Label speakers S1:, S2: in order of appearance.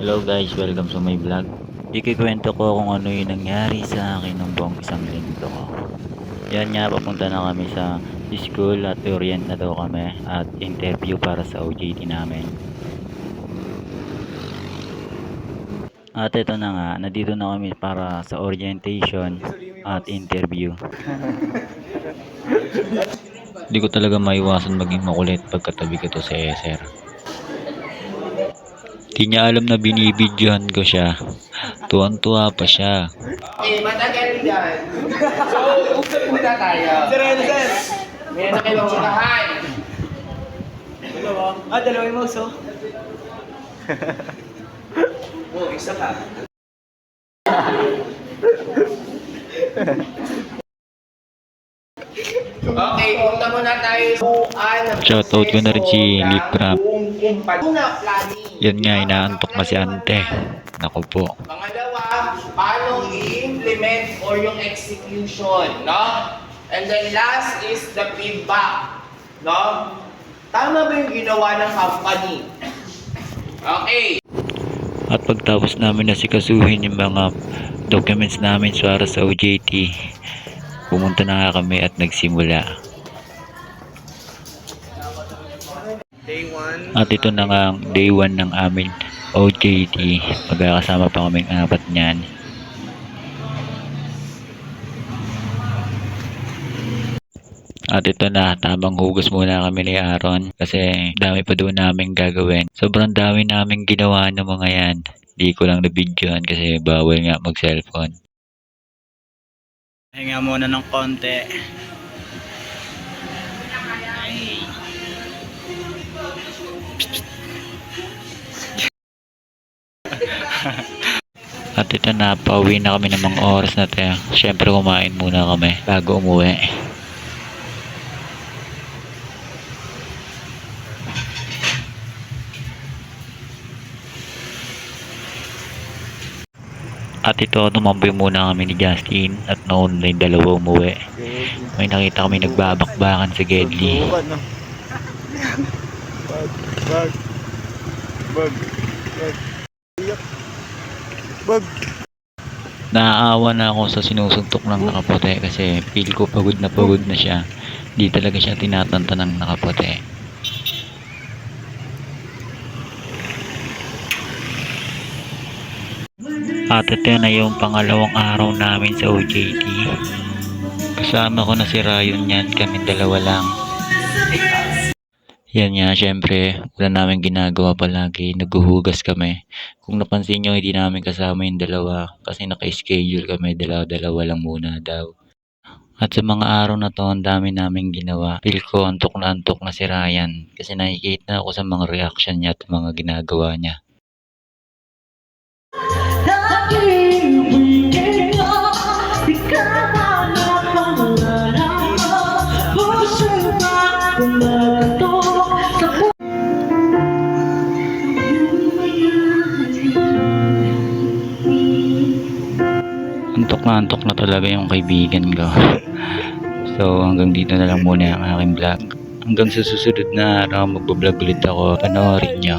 S1: Hello guys, welcome sa my vlog. Ikikwento ko kung ano yung nangyari sa akin ng buong isang linggo ko. Yan nga, papunta na kami sa school at orient na daw kami at interview para sa OJT namin. At ito na nga, nandito na kami para sa orientation at interview. Hindi ko talaga maiwasan maging makulit pagkatabi ko to sa Eser. Di niya alam na binibidyohan ko siya. Tuwan-tuwa pa siya.
S2: Okay, matagal yan. So, uusap muna tayo.
S3: Sir, sir.
S2: Meron na kayong unahan.
S3: Dalawa yung mouse, oh.
S2: Isa ka. Okay, punta muna tayo sa buuan.
S1: Shoutout ko na rin si Lip Crab.
S2: Una, planning.
S1: Yan nga, inaantok na si Ante. Naku po.
S2: Pangalawa, paano i-implement or yung execution, no? And then last is the feedback, no? Tama ba yung ginawa ng company? Okay.
S1: At pagtapos namin na sikasuhin yung mga documents namin para sa OJT, pumunta na nga kami at nagsimula.
S3: Day 1.
S1: At ito na nga ang day 1 ng aming OJT. Magkakasama pa kaming apat niyan. At ito na, tamang hugas muna kami ni Aaron kasi dami pa doon namin gagawin. Sobrang dami namin ginawa ng mga yan. Di ko lang na-videoan kasi bawal nga mag-cellphone.
S3: Hinga muna ng konti.
S1: At ito na, pauwi na kami ng mga oras na tayo. Siyempre kumain muna kami bago umuwi. At ito, tumambay muna kami ni Justin at noon na yung dalawa umuwi. May nakita kami nagbabakbakan sa Gedli.
S3: Bag.
S1: Naaawa na ako sa sinusuntok ng nakaputi kasi feel ko pagod na siya. Di talaga siya tinatanta ng nakaputi. At ito na yung pangalawang araw namin sa OJT. Kasama ko na si Ryan yan, kami dalawa lang. Yan nga, syempre, wala namin ginagawa palagi, naghuhugas kami. Kung napansin nyo, hindi namin kasama yung dalawa kasi naka-schedule kami, dalawa-dalawa lang muna daw. At sa mga araw na to, ang dami namin ginawa. Feel ko antok na si Ryan kasi nakikita ako sa mga reaction niya at mga ginagawa niya. Antok na talaga yung kaibigan ko. So hanggang dito na lang muna ang aking vlog. Hanggang sa susunod na araw magbablog ulit ako. Panoorin nyo.